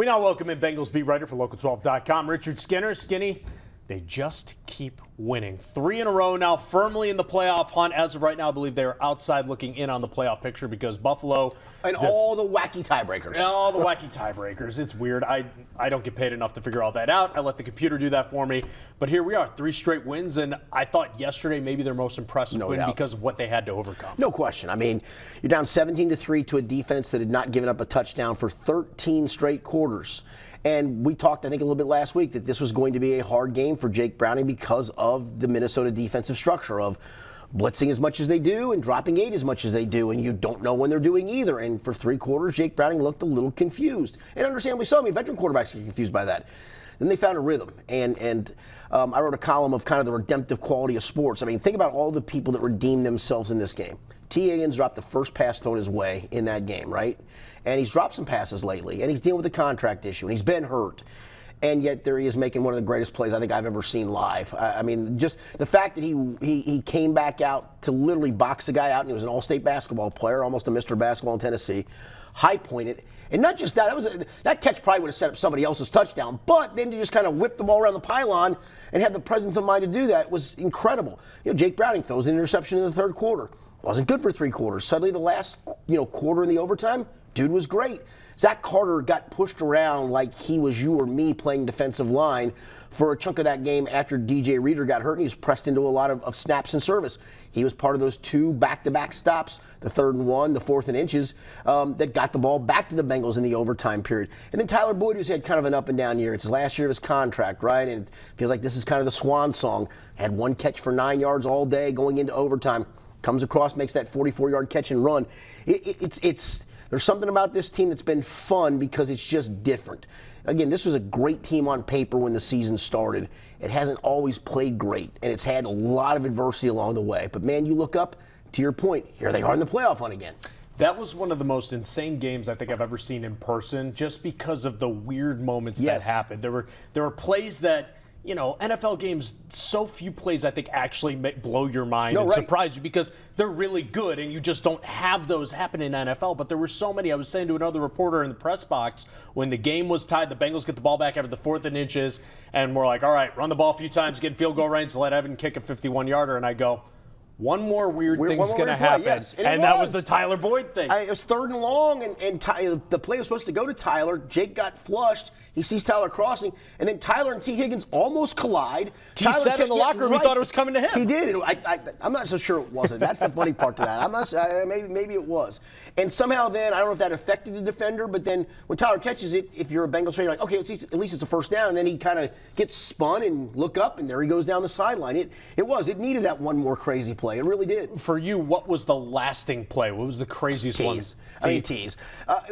We now welcome in Bengals beat writer for Local12.com, Richard Skinner. Skinny, they just keep winning. 3 in a row now, firmly in the playoff hunt. As of right now, I believe they're outside looking in on the playoff picture because Buffalo... And all the wacky tiebreakers. All the wacky tiebreakers. It's weird. I don't get paid enough to figure all that out. I let the computer do that for me. But here we are, 3 straight wins, and I thought yesterday maybe their most impressive win because of what they had to overcome. No question. I mean, you're down 17-3 to a defense that had not given up a touchdown for 13 straight quarters. And we talked, I think, a little bit last week that this was going to be a hard game for Jake Browning because of the Minnesota defensive structure of blitzing as much as they do and dropping 8 as much as they do, and you don't know when they're doing either. And for 3 quarters, Jake Browning looked a little confused. And understandably so. I mean, veteran quarterbacks get confused by that. Then they found a rhythm. And I wrote a column of kind of the redemptive quality of sports. I mean, think about all the people that redeemed themselves in this game. T. Higgins dropped the first pass thrown his way in that game, right? And he's dropped some passes lately, and he's dealing with a contract issue, and he's been hurt. And yet there he is making one of the greatest plays I think I've ever seen live. I mean, just the fact that he came back out to literally box the guy out, and he was an all-state basketball player, almost a Mr. Basketball in Tennessee, high-pointed. And not just that, that catch probably would have set up somebody else's touchdown, but then to just kind of whip the ball around the pylon and have the presence of mind to do that was incredible. You know, Jake Browning throws an interception in the 3rd quarter. Wasn't good for 3 quarters. Suddenly the last quarter in the overtime, dude was great. Zach Carter got pushed around like he was you or me playing defensive line for a chunk of that game after DJ Reader got hurt, and he was pressed into a lot of snaps in service. He was part of those 2 back-to-back stops, the 3rd and 1, the 4th and inches, that got the ball back to the Bengals in the overtime period. And then Tyler Boyd, who's had kind of an up-and-down year. It's his last year of his contract, right? And it feels like this is kind of the swan song. Had 1 catch for 9 yards all day going into overtime. Comes across, makes that 44-yard catch and run. There's something about this team that's been fun because it's just different. Again, this was a great team on paper when the season started. It hasn't always played great, and it's had a lot of adversity along the way. But, man, you look up, to your point, here they are in the playoff hunt again. That was one of the most insane games I think I've ever seen in person just because of the weird moments that happened. There were plays that, you know, NFL games, so few plays I think actually blow your mind and surprise you because they're really good and you just don't have those happen in NFL. But there were so many. I was saying to another reporter in the press box when the game was tied, the Bengals get the ball back after the 4th and inches, and we're like, all right, run the ball a few times, get in field goal range, let Evan kick a 51-yarder. And I go, one more weird thing's going to happen. Yes. And that was the Tyler Boyd thing. It was 3rd and long, and the play was supposed to go to Tyler. Jake got flushed. He sees Tyler crossing, and then Tyler and T. Higgins almost collide. T said in the locker room he thought it was coming to him. He did. I'm not so sure it wasn't. That's the funny part to that. I'm not. Maybe it was. And somehow then, I don't know if that affected the defender, but then when Tyler catches it, if you're a Bengals fan, you're like, okay, at least it's a first down. And then he kind of gets spun and look up, and there he goes down the sideline. It needed that one more crazy play. It really did. For you, what was the lasting play? What was the craziest one? Tees.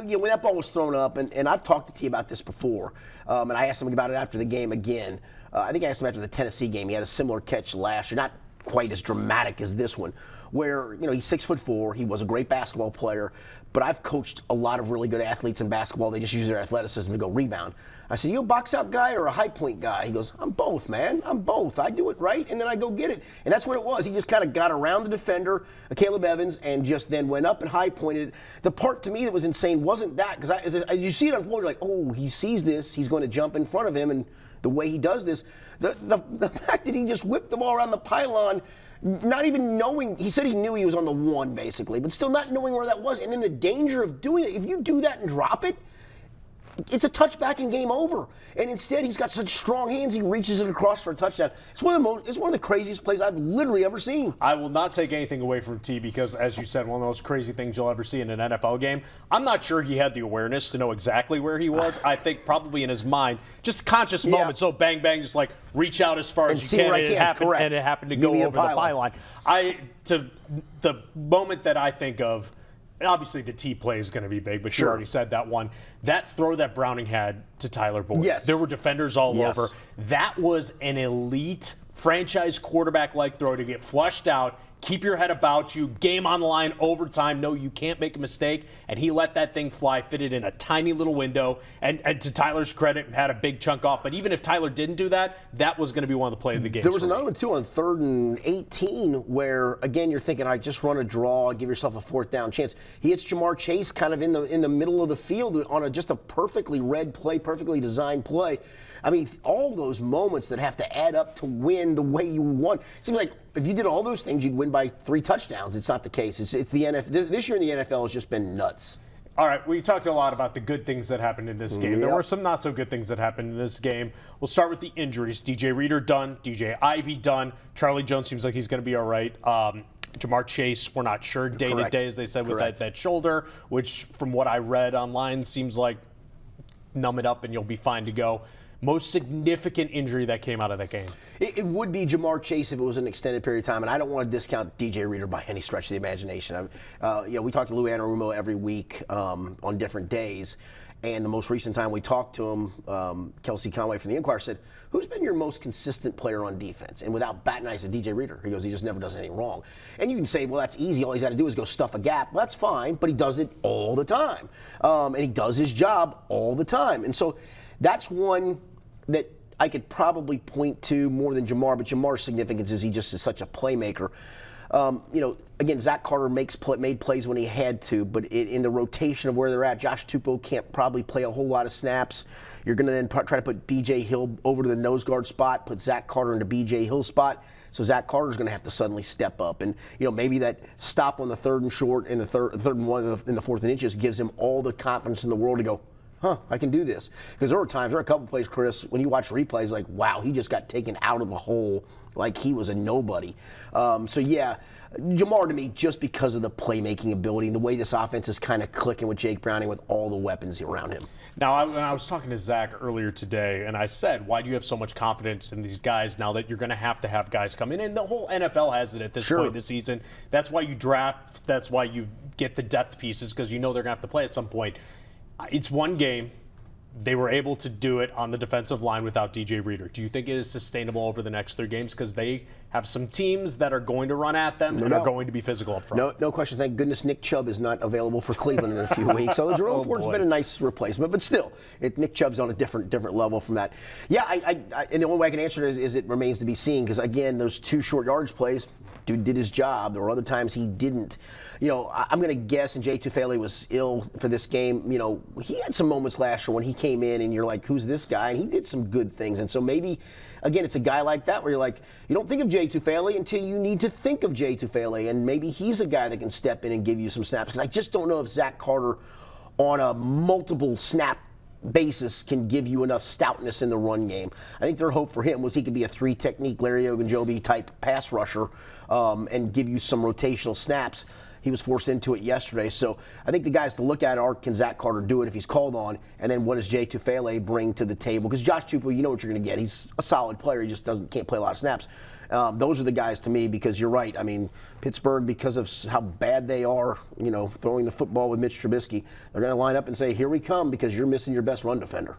When that ball was thrown up, and I've talked to T about this before, and I asked him about it after the game again. I think I asked him after the Tennessee game. He had a similar catch last year, not quite as dramatic as this one, where he's 6'4". He was a great basketball player, but I've coached a lot of really good athletes in basketball. They just use their athleticism to go rebound. I said, you a box out guy or a high point guy? He goes, I'm both, man. I'm both. I do it right, and then I go get it. And that's what it was. He just kind of got around the defender, Caleb Evans, and just then went up and high pointed. The part to me that was insane wasn't that, because as you see it unfold, you're like, oh, he sees this. He's going to jump in front of him, and the way he does this, the fact that he just whipped the ball around the pylon, not even knowing, he said he knew he was on the 1 basically, but still not knowing where that was. And then the danger of doing it, if you do that and drop it, it's a touchback and game over. And instead, he's got such strong hands, he reaches it across for a touchdown. It's one of the craziest plays I've literally ever seen. I will not take anything away from T because, as you said, one of the most crazy things you'll ever see in an NFL game. I'm not sure he had the awareness to know exactly where he was. I think probably in his mind, just a conscious moment. So bang, bang, just like reach out as far as you can. And it happened to go over the pylon. The moment that I think of, obviously the T play is going to be big, but you already said that one. That throw that Browning had to Tyler Boyd. Yes. There were defenders all over. That was an elite franchise quarterback-like throw to get flushed out, keep your head about you, game on the line, overtime, no, you can't make a mistake, and he let that thing fly, fit it in a tiny little window, and to Tyler's credit, had a big chunk off. But even if Tyler didn't do that, that was going to be one of the play of the game. There was another one, too, on 3rd and 18, where, again, you're thinking, all right, just run a draw, give yourself a 4th down chance. He hits Jamar Chase kind of in the middle of the field on just a perfectly read play, perfectly designed play. I mean, all those moments that have to add up to win the way you won. It seems like if you did all those things, you'd win by 3 touchdowns. It's not the case. It's the NFL. This year in the NFL has just been nuts. All right, we talked a lot about the good things that happened in this game. Yep. There were some not so good things that happened in this game. We'll start with the injuries. DJ Reader done. DJ Ivy done. Charlie Jones seems like he's going to be all right. Jamar Chase, we're not sure day to day, as they said, with that shoulder, which from what I read online seems like numb it up and you'll be fine to go. Most significant injury that came out of that game? It would be Jamar Chase if it was an extended period of time, and I don't want to discount DJ Reader by any stretch of the imagination. We talk to Lou Anarumo every week on different days, and the most recent time we talked to him, Kelsey Conway from the Inquirer said, "Who's been your most consistent player on defense?" And without batting eyes, said DJ Reader. He goes, "He just never does anything wrong." And you can say, well, that's easy. All he's got to do is go stuff a gap. Well, that's fine, but he does it all the time, and he does his job all the time. And so that's one that I could probably point to more than Jamar, but Jamar's significance is he just is such a playmaker. Again, Zach Carter made plays when he had to, but in the rotation of where they're at, Josh Tupou can't probably play a whole lot of snaps. You're going to then try to put B.J. Hill over to the nose guard spot, put Zach Carter into B.J. Hill's spot. So Zach Carter's going to have to suddenly step up, and maybe that stop on the 3rd and short and the third and 1 in the 4th and inches gives him all the confidence in the world to go, I can do this. Because there are a couple plays, Chris, when you watch replays, like, wow, he just got taken out of the hole like he was a nobody. Jamar to me, just because of the playmaking ability and the way this offense is kind of clicking with Jake Browning with all the weapons around him. Now, I was talking to Zach earlier today, and I said, why do you have so much confidence in these guys now that you're going to have guys come in? And the whole NFL has it at this point this season. That's why you draft. That's why you get the depth pieces, because you know they're going to have to play at some point. It's one game. They were able to do it on the defensive line without DJ Reader. Do you think it is sustainable over the next 3 games? Because they have some teams that are going to run at them and are going to be physical up front. No question. Thank goodness Nick Chubb is not available for Cleveland in a few weeks. So Jerome Ford's been a nice replacement, but still, Nick Chubb's on a different level from that. Yeah, and the only way I can answer it is it remains to be seen, because, again, those 2 short yardage plays, dude did his job. There were other times he didn't. I'm going to guess, and Jay Tufele was ill for this game. He had some moments last year when he came in and you're like, who's this guy? And he did some good things. And so maybe, again, it's a guy like that where you're like, you don't think of Jay Tufele until you need to think of Jay Tufele. And maybe he's a guy that can step in and give you some snaps. Because I just don't know if Zach Carter on a multiple snap basis can give you enough stoutness in the run game. I think their hope for him was he could be a 3-technique Larry Ogunjobi type pass rusher and give you some rotational snaps. He was forced into it yesterday. So I think the guys to look at are, can Zach Carter do it if he's called on? And then what does Jay Tufele bring to the table? Because Josh Tupou, you know what you're going to get. He's a solid player. He just can't play a lot of snaps. Those are the guys to me, because you're right. I mean, Pittsburgh, because of how bad they are, throwing the football with Mitch Trubisky, they're going to line up and say, here we come, because you're missing your best run defender.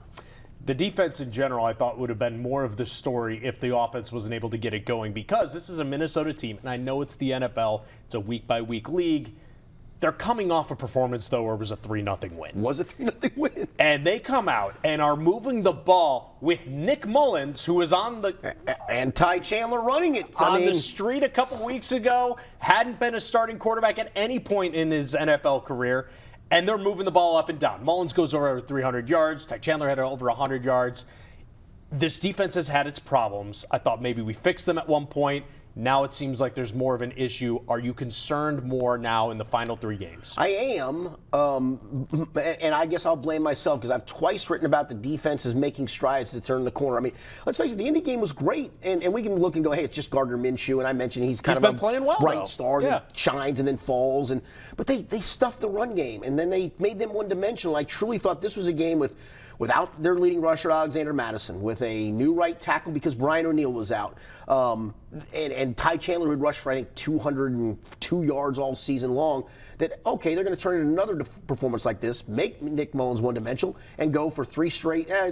The defense in general, I thought, would have been more of the story if the offense wasn't able to get it going, because this is a Minnesota team, and I know it's the NFL. It's a week-by-week league. They're coming off a performance, though, where it was a 3-0 win. Was a 3-0 win. And they come out and are moving the ball with Nick Mullins, who was on the and Ty Chandler running it the street a couple weeks ago, hadn't been a starting quarterback at any point in his NFL career, and they're moving the ball up and down. Mullins goes over 300 yards. Ty Chandler had over 100 yards. This defense has had its problems. I thought maybe we fixed them at one point. Now it seems like there's more of an issue. Are you concerned more now in the final 3 games? I am, and I guess I'll blame myself, because I've twice written about the defense as making strides to turn the corner. I mean, let's face it, the Indy game was great, and we can look and go, hey, it's just Gardner Minshew, and I mentioned he's kind of been playing well, bright though. star that shines and then falls, but they stuffed the run game, and then they made them one-dimensional. I truly thought this was a game without their leading rusher, Alexander Madison, with a new right tackle because Brian O'Neill was out, and Ty Chandler would rush for, I think, 202 yards all season long, that, okay, they're going to turn in another performance like this, make Nick Mullins one-dimensional, and go for 3 straight, I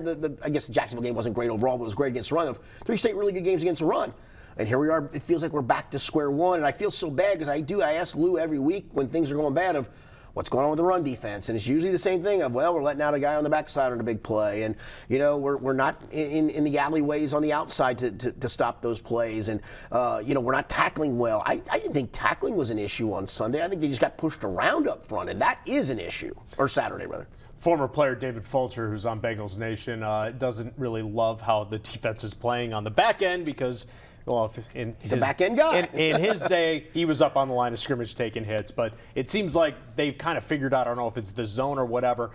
guess the Jacksonville game wasn't great overall, but it was great against the run, of 3 straight really good games against the run. And here we are. It feels like we're back to square one. And I feel so bad because I ask Lou every week when things are going bad of what's going on with the run defense. And it's usually the same thing of, well, we're letting out a guy on the backside on a big play. And, we're not in the alleyways on the outside to stop those plays. And, we're not tackling well. I didn't think tackling was an issue on Sunday. I think they just got pushed around up front. And that is an issue. Or Saturday, rather. Former player David Fulcher, who's on Bengals Nation, doesn't really love how the defense is playing on the back end because, well, he's a back end guy. In his day, he was up on the line of scrimmage taking hits, but it seems like they've kind of figured out, I don't know if it's the zone or whatever.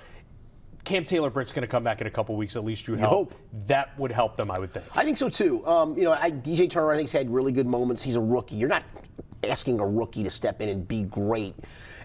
Cam Taylor-Britt's going to come back in a couple weeks, at least you hope. That would help them, I would think. I think so, too. DJ Turner, I think, has had really good moments. He's a rookie. You're not asking a rookie to step in and be great.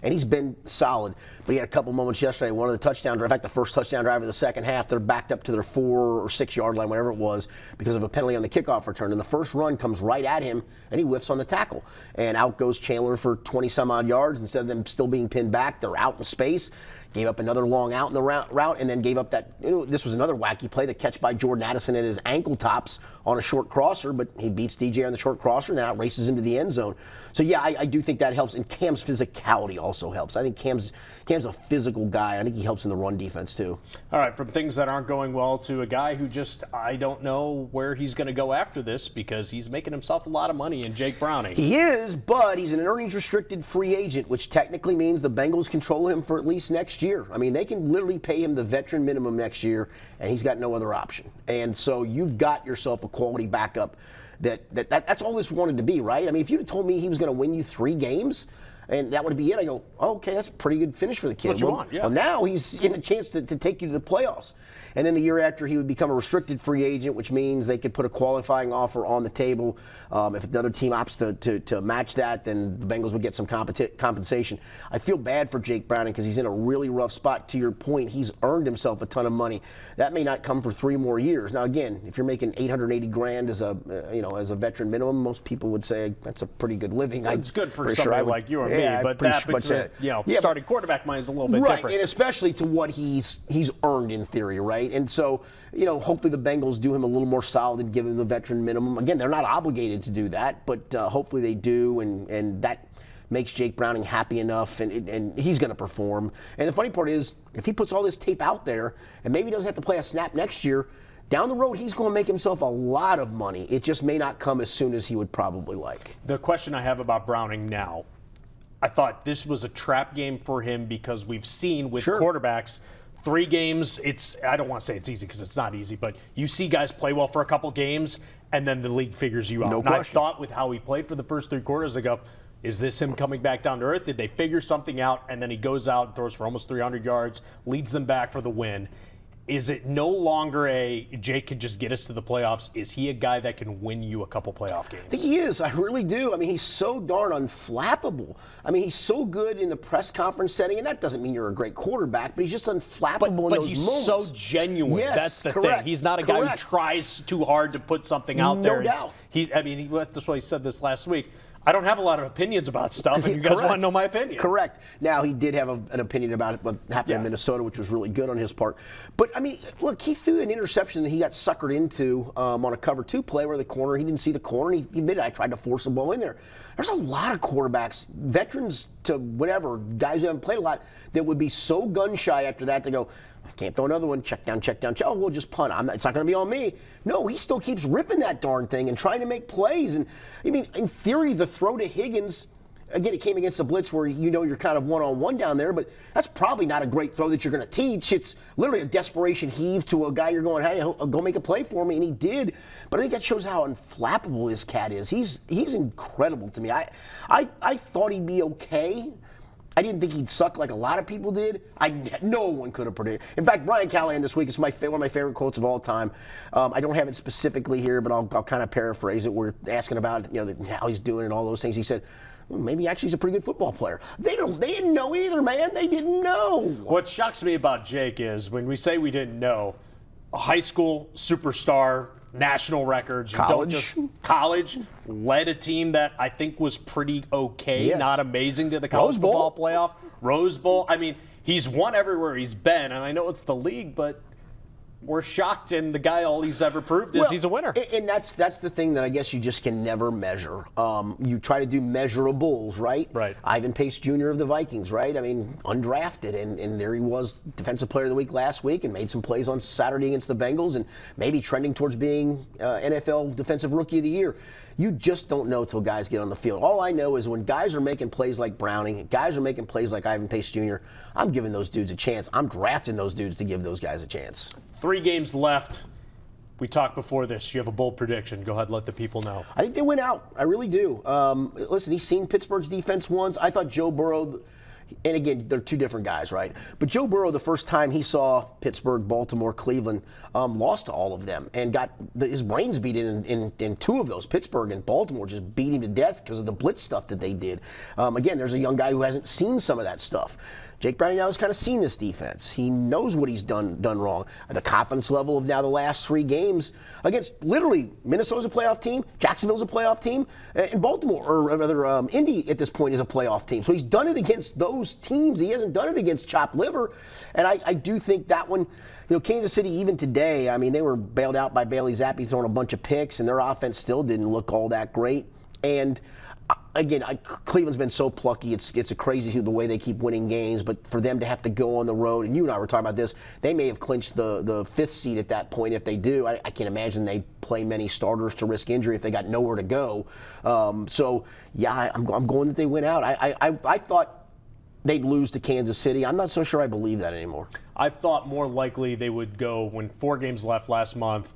And he's been solid. But he had a couple moments yesterday. One of the touchdown drive, in fact, the first touchdown drive of the second half, they're backed up to their 4 or 6 yard line, whatever it was, because of a penalty on the kickoff return. And the first run comes right at him, and he whiffs on the tackle. And out goes Chandler for 20-some-odd yards. Instead of them still being pinned back, they're out in space. Gave up another long out in the route, and then gave up that. This was another wacky play, the catch by Jordan Addison at his ankle tops on a short crosser, but he beats DJ on the short crosser and then out races into the end zone. So yeah, I do think that helps, and Cam's physicality also helps. I think Cam's a physical guy. I think he helps in the run defense too. All right, from things that aren't going well to a guy who just, I don't know where he's going to go after this because he's making himself a lot of money in Jake Browning. He is, but he's an earnings restricted free agent, which technically means the Bengals control him for at least next year. I mean, they can literally pay him the veteran minimum next year, and he's got no other option. And so you've got yourself a quality backup. That's all this wanted to be, right? I mean, if you'd have told me he was going to win you 3 games, and that would be it, I go, oh, okay, that's a pretty good finish for the kid. That's what you want, yeah. Well, now he's in the chance to take you to the playoffs. And then the year after, he would become a restricted free agent, which means they could put a qualifying offer on the table. If another team opts to match that, then the Bengals would get some compensation. I feel bad for Jake Browning because he's in a really rough spot. To your point, he's earned himself a ton of money. That may not come for 3 more years. Now, again, if you're making $880,000 as a veteran minimum, most people would say that's a pretty good living. It's good for somebody like you or me, but starting quarterback money is a little bit different. Right, and especially to what he's earned in theory, right? And so, hopefully the Bengals do him a little more solid and give him the veteran minimum. Again, they're not obligated to do that, but hopefully they do, and that makes Jake Browning happy enough, and he's going to perform. And the funny part is, if he puts all this tape out there and maybe doesn't have to play a snap next year, down the road he's going to make himself a lot of money. It just may not come as soon as he would probably like. The question I have about Browning now, I thought this was a trap game for him because we've seen with quarterbacks, 3 games, I don't want to say it's easy because it's not easy, but you see guys play well for a couple games and then the league figures you out. No and question. I thought with how he played for the first 3 quarters, I go, is this him coming back down to earth? Did they figure something out? And then he goes out and throws for almost 300 yards, leads them back for the win. Is it no longer Jake could just get us to the playoffs? Is he a guy that can win you a couple playoff games? I think he is. I really do. I mean, he's so darn unflappable. I mean, he's so good in the press conference setting, and that doesn't mean you're a great quarterback, but he's just unflappable in those moments. But he's so genuine. Yes, that's the thing. He's not a guy who tries too hard to put something out there. No doubt. That's why he said this last week. I don't have a lot of opinions about stuff, and you guys want to know my opinion. Correct. Now, he did have an opinion about what happened in Minnesota, which was really good on his part. But, I mean, look, he threw an interception that he got suckered into on a cover 2 play where the corner, he didn't see the corner, and he admitted, I tried to force the ball in there. There's a lot of quarterbacks, veterans to whatever, guys who haven't played a lot, that would be so gun-shy after that to go, I can't throw another one, check down. Oh, we'll just punt. It's not going to be on me. No, he still keeps ripping that darn thing and trying to make plays. And, I mean, in theory, the throw to Higgins, again, it came against the blitz where you're kind of one-on-one down there, but that's probably not a great throw that you're going to teach. It's literally a desperation heave to a guy you're going, hey, go make a play for me, and he did. But I think that shows how unflappable this cat is. He's incredible to me. I thought he'd be okay. I didn't think he'd suck like a lot of people did. No one could have predicted. In fact, Brian Callahan this week is one of my favorite quotes of all time. I don't have it specifically here, but I'll kind of paraphrase it. We're asking about how he's doing and all those things. He said, well, maybe actually he's a pretty good football player. They didn't know either, man. They didn't know. What shocks me about Jake is when we say we didn't know, a high school superstar, national records. College led a team that I think was pretty okay, not amazing to the college football playoff. Rose Bowl. I mean, he's won everywhere he's been, and I know it's the league, but we're shocked, and the guy, all he's ever proved is he's a winner. And that's the thing that I guess you just can never measure. You try to do measurables, right? Right. Ivan Pace Jr. of the Vikings, right? I mean, undrafted, and there he was, Defensive Player of the Week last week, and made some plays on Saturday against the Bengals, and maybe trending towards being NFL Defensive Rookie of the Year. You just don't know till guys get on the field. All I know is when guys are making plays like Browning, guys are making plays like Ivan Pace Jr., I'm giving those dudes a chance. I'm drafting those dudes to give those guys a chance. 3 games left. We talked before this. You have a bold prediction. Go ahead, let the people know. I think they win out. I really do. Listen, he's seen Pittsburgh's defense once. I thought Joe Burrow, and again, they're two different guys, right? But Joe Burrow, the first time he saw Pittsburgh, Baltimore, Cleveland, lost to all of them and got his brains beat in 2 of those. Pittsburgh and Baltimore just beat him to death because of the blitz stuff that they did. Again, there's a young guy who hasn't seen some of that stuff. Jake Browning now has kind of seen this defense. He knows what he's done wrong. The confidence level of now the last 3 games against literally Minnesota's a playoff team, Jacksonville's a playoff team, and Baltimore, or rather Indy at this point is a playoff team. So he's done it against those teams. He hasn't done it against chopped liver. And I do think that one, Kansas City, even today, I mean, they were bailed out by Bailey Zappi throwing a bunch of picks, and their offense still didn't look all that great. And again, Cleveland's been so plucky. It's a crazy the way they keep winning games, but for them to have to go on the road, and you and I were talking about this, they may have clinched the 5th seed at that point if they do. I can't imagine they play many starters to risk injury if they got nowhere to go. So, yeah, I'm going that they win out. I thought they'd lose to Kansas City. I'm not so sure I believe that anymore. I thought more likely they would go, when 4 games left last month,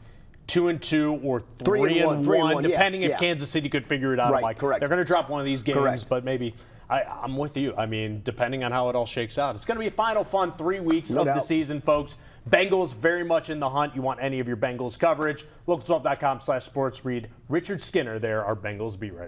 2-2 or 3-1, depending if Kansas City could figure it out. Right, like, correct. They're going to drop one of these games, Correct. but maybe I'm with you. I mean, depending on how it all shakes out. It's going to be a final fun 3 weeks of the season, folks. Bengals very much in the hunt. You want any of your Bengals coverage, local12.com/sports. Read Richard Skinner there, our Bengals beat writer.